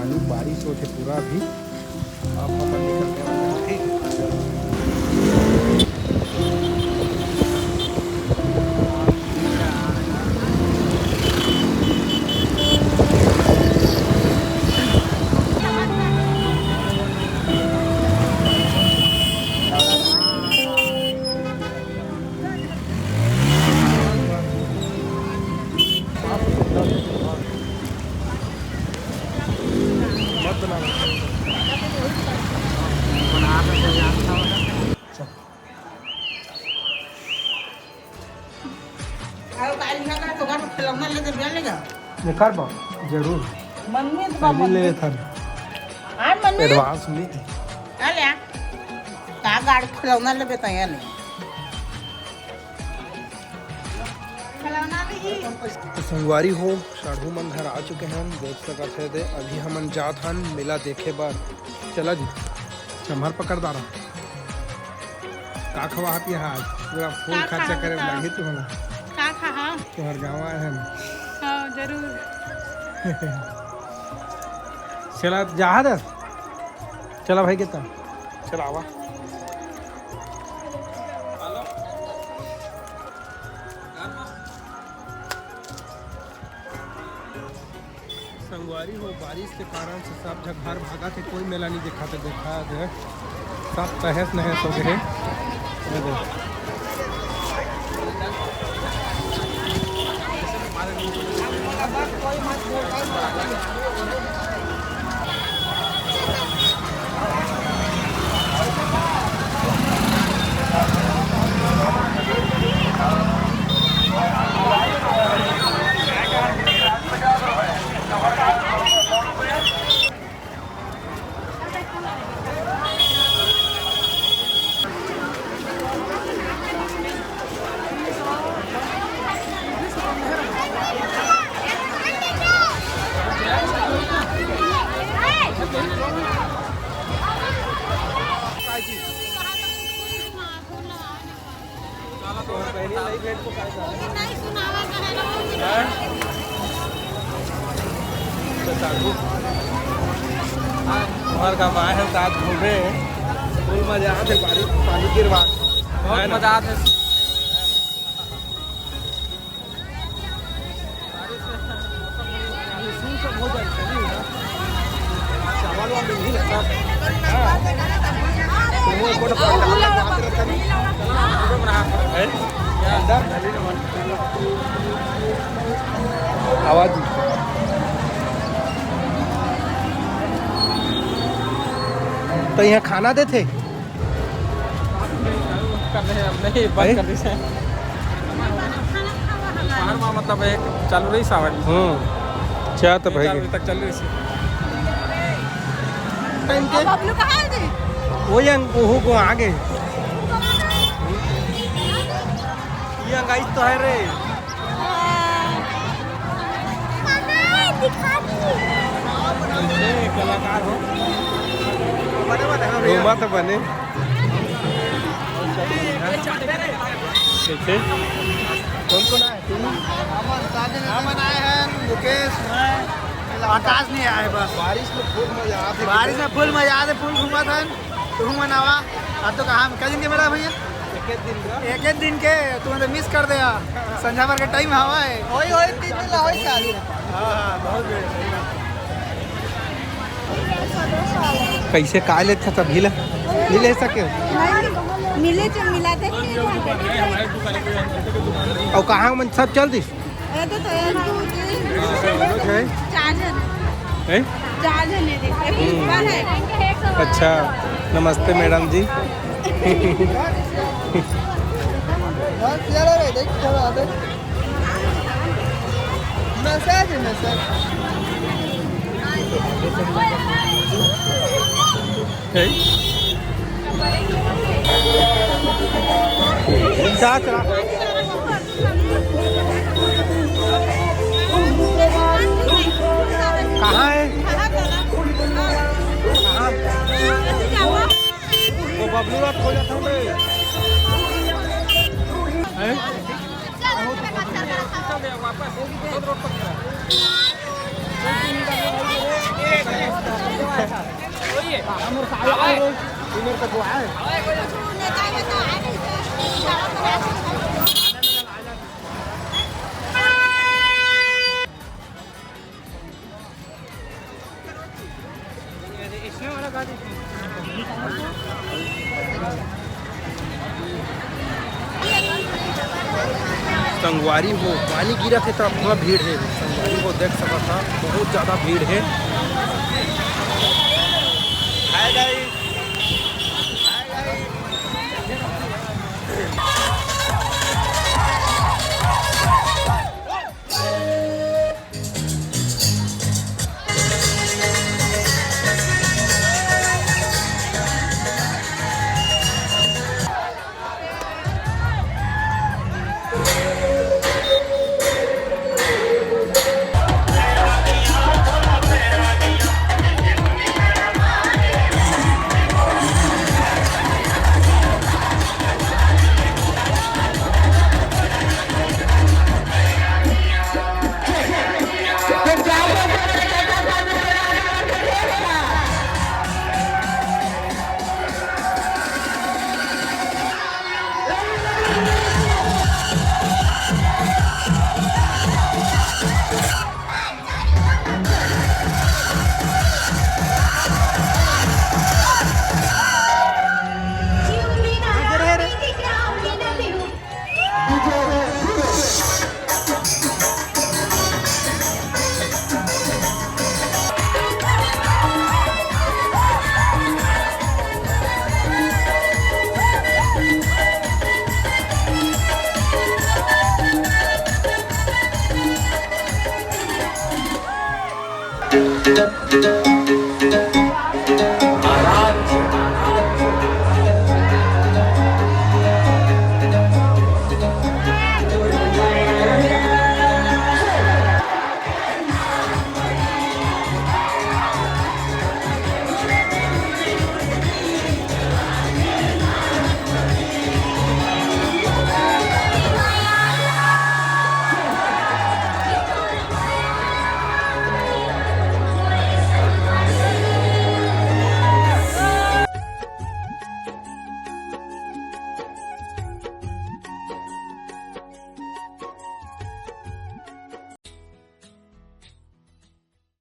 पानी बारिश होते पूरा भी अब अपन निकलते हैं ठीक। कर बा जरूर मम्मी पहले ले था मम्मी एडवांस ली अले का गाड़ी खिलौना लेबे त यार खिलौना भी तो संगवारी हो साढ़ू मन घर आ चुके हैं, देख सकते थे अभी हमन जात हन मेला देखे बार। चला जी चमहर पकड़ दारा का खवा हाथी आज पूरा फूल खर्चा करे लगी तू ना का खा हां तुम्हार गाँव आए हैं हां जरूर चला जहाज चला भाई कितना चला आवा संगवारी हो बारिश के कारण से सब जगह घर भागा थे, कोई मेला नहीं देखा था। देखा है सब तहस नहस हो गए। हमारे गाँव आए हैं साथ घूमे फुल मजा आते बारिश पानी गिरवा बहुत मजा आते आवाज तो यहाँ खाना देते नहीं बंद कर दी से मतलब एक चालू रही सावन क्या तो भाई तक चल रही थी वो यहाँ को आगे ये गाइस तो है रे कलाकार हो रोमा तो बने कैसे कौन कौन आए हमन आए हैं मुकेश आकाश नहीं आए बस बारिश में फुल मजा आते बारिश में फुल मजा आते फुल घूमा था तू मनावा अब तो कहाँ कल दिन के मेरा भैया एक दिन के तू मतलब मिस कर दे संध्या भर के टाइम हवा है होई 3 दिन ला होई साल हां बहुत कैसे का ले था तभी ला मिले सके मिले तो मिलाते और कहाँ मन सब चल दी चार जने देखते अच्छा नमस्ते मैडम जी कहाँ है वो बबलू रात हो जाता हूँ संगवारी हो पानी गिरा थे तब थोड़ा भीड़ है संगवारी हो देख सका था बहुत ज़्यादा भीड़ है। Hi guys